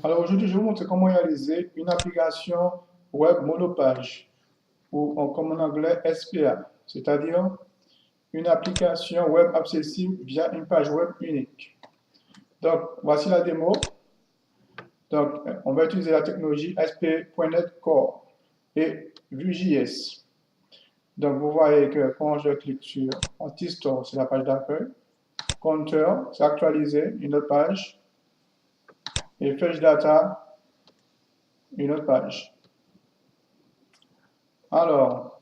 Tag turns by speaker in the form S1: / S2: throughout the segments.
S1: Alors aujourd'hui, je vais vous montrer comment réaliser une application web monopage ou comme en anglais SPA, c'est-à-dire une application web accessible via une page web unique. Donc, voici la démo. Donc, on va utiliser la technologie ASP.NET Core et Vue.js. Donc, vous voyez que quand je clique sur Anti-Store, c'est la page d'accueil. Counter, c'est actualiser une autre page. Et Fetch Data, une autre page. Alors,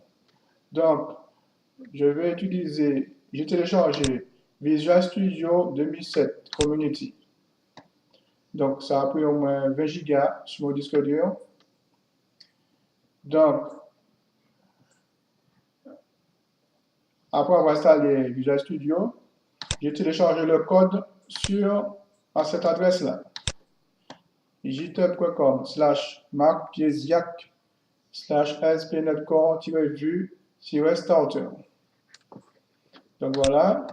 S1: donc, j'ai téléchargé Visual Studio 2007 Community. Donc, ça a pris au moins 20 gigas sur mon disque dur. Donc, après avoir installé Visual Studio, j'ai téléchargé le code à cette adresse-là. github.com/marc-piesiac/aspnetcore-vue-starter. Donc voilà,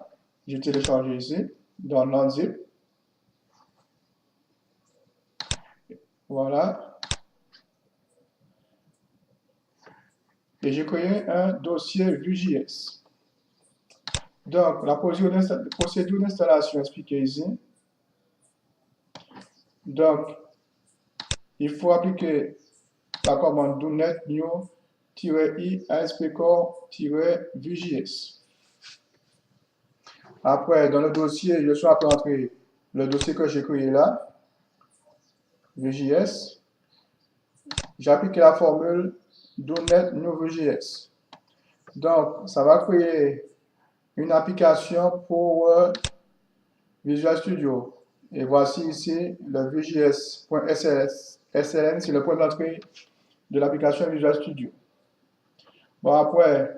S1: j'ai téléchargé ici, dans l'unzip. Voilà. Et j'ai créé un dossier Vue.js. Donc, la procédure d'installation expliquée ici. Donc, il faut appliquer la commande do-net new-i aspcore-vue.js. Après, dans le dossier, je suis après entrer le dossier que j'ai créé là, Vue.js. J'ai appliqué la formule do-net new Vue.js. Donc, ça va créer une application pour Visual Studio. Et voici ici le Vue.js.sln, c'est le point d'entrée de l'application Visual Studio. Bon, après,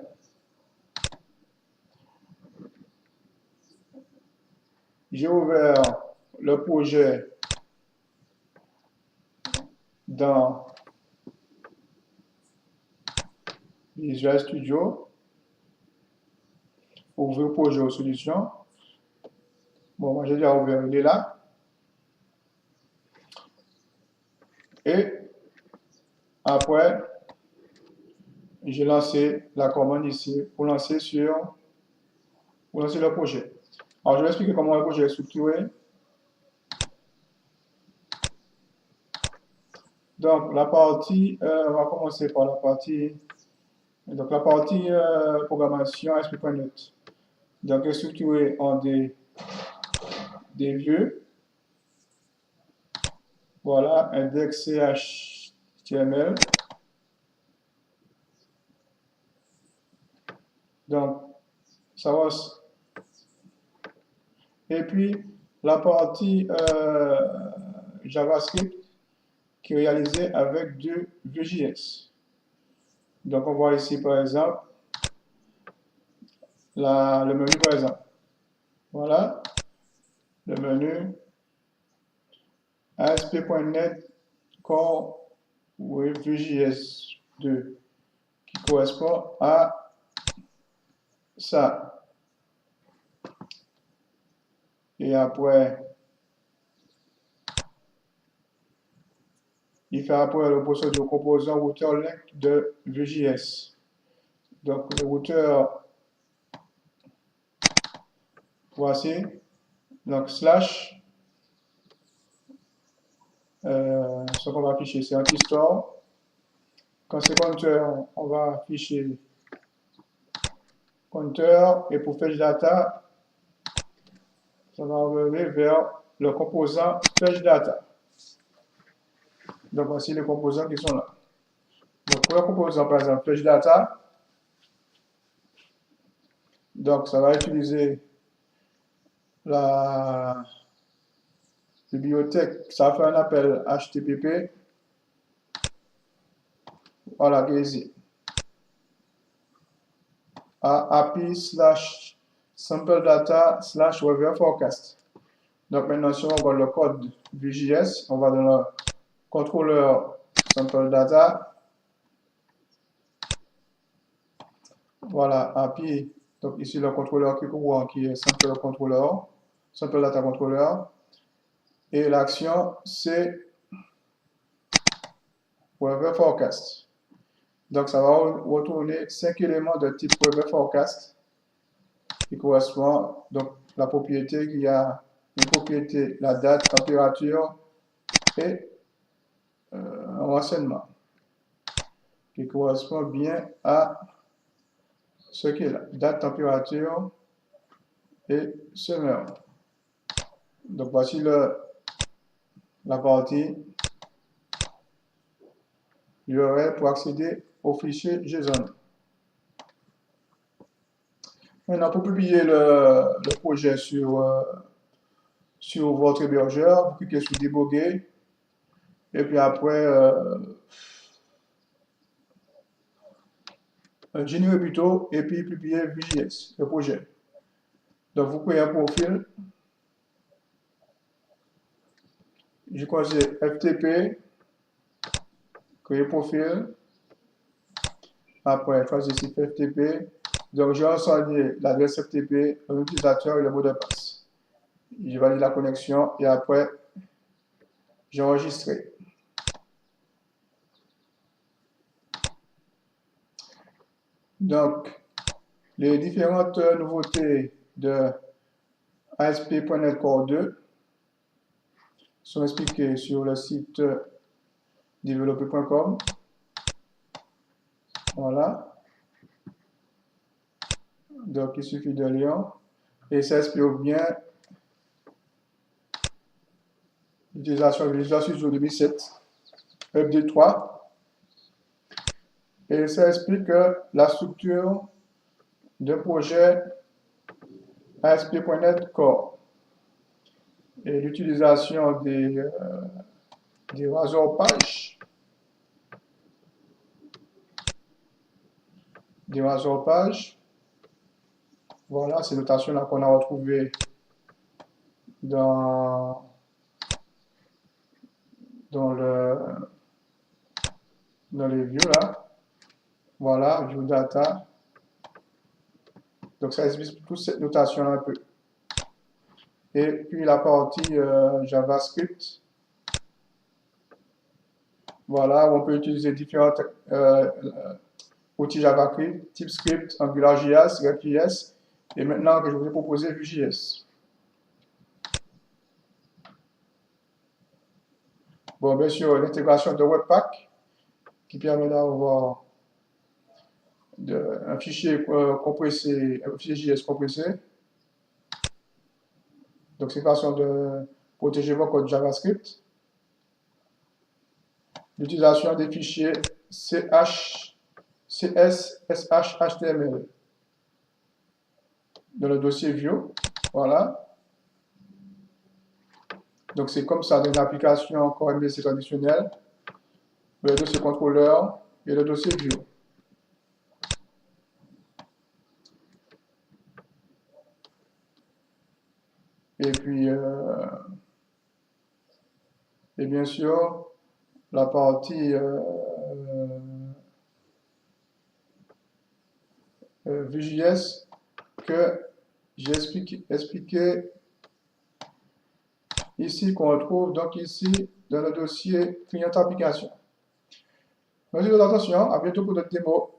S1: j'ai ouvert le projet dans Visual Studio. Ouvrir projet aux solutions. Bon, moi j'ai déjà ouvert, il est là. Et après, j'ai lancé la commande ici pour lancer le projet. Alors, je vais expliquer comment le projet est structuré. Donc, on va commencer par la partie programmation ASP.NET. Donc, est structurée en des vieux. Voilà, index HTML. Donc, ça va. Et puis, la partie JavaScript qui est réalisée avec du Vue.js. Donc, on voit ici, par exemple, le menu, par exemple. Voilà, le menu ASP.NET Core with Vue.js 2 qui correspond à ça. Et après, il fait après le procédure composant routeur link de Vue.js. Donc, le routeur, voici. Donc, slash, ce qu'on va afficher, c'est anti-store. Quand c'est counter, on va afficher counter. Et pour fetch data, ça va revenir vers le composant fetch data. Donc, voici les composants qui sont là. Donc, pour le composant, par exemple, fetch data, donc ça va utiliser la bibliothèque, ça va faire un appel HTTP. Voilà, qui est ici. À API/sampledata/weather-forecast. Donc maintenant, si on regarde le code Vue.js, on va dans le contrôleur sample data. Voilà, API. Donc ici, le contrôleur qui est sample data controller. Et l'action, c'est Weather Forecast. Donc, ça va retourner 5 éléments de type Weather Forecast qui correspond donc la propriété qui a une propriété, la date, température et un renseignement qui correspond bien à ce qui est là, date, température et semeur. Donc voici la partie URL pour accéder au fichier JSON. Maintenant, pour publier le projet sur votre hébergeur, vous cliquez sur Débugger et puis après générer plutôt et puis publier Vue.js, le projet. Donc vous créez un profil. Je choisis FTP, créer profil. Après, choisir ici FTP. Donc, j'ai renseigné l'adresse FTP, l'utilisateur et le mot de passe. Je valide la connexion et après, j'ai enregistré. Donc, les différentes nouveautés de ASP.NET Core 2 sont expliquées sur le site developer.com. Voilà. Donc, il suffit de lire et ça explique bien l'utilisation de Visual Studio 2007, update 3. Et ça explique la structure d'un projet ASP.NET Core et l'utilisation des Razor-pages. Des Razor-pages. Voilà, ces notations-là qu'on a retrouvées dans les views là. Voilà, view data. Donc ça explique toute cette notation un peu. Et puis la partie JavaScript. Voilà, on peut utiliser différents outils JavaScript, TypeScript, AngularJS, React.js. Et maintenant que je vous ai proposé Vue.js. Bon, bien sûr, l'intégration de Webpack qui permet d'avoir un fichier compressé, un fichier JS compressé. Donc, c'est une façon de protéger vos codes JavaScript. L'utilisation des fichiers CSS, SH, HTML dans le dossier Vue. Voilà. Donc, c'est comme ça dans une application Core MVC traditionnelle. Le dossier contrôleur et le dossier Vue. Et puis, et bien sûr, la partie Vue.js que j'ai expliqué ici, qu'on retrouve donc ici dans le dossier client application. Merci de votre attention, à bientôt pour d'autres démos.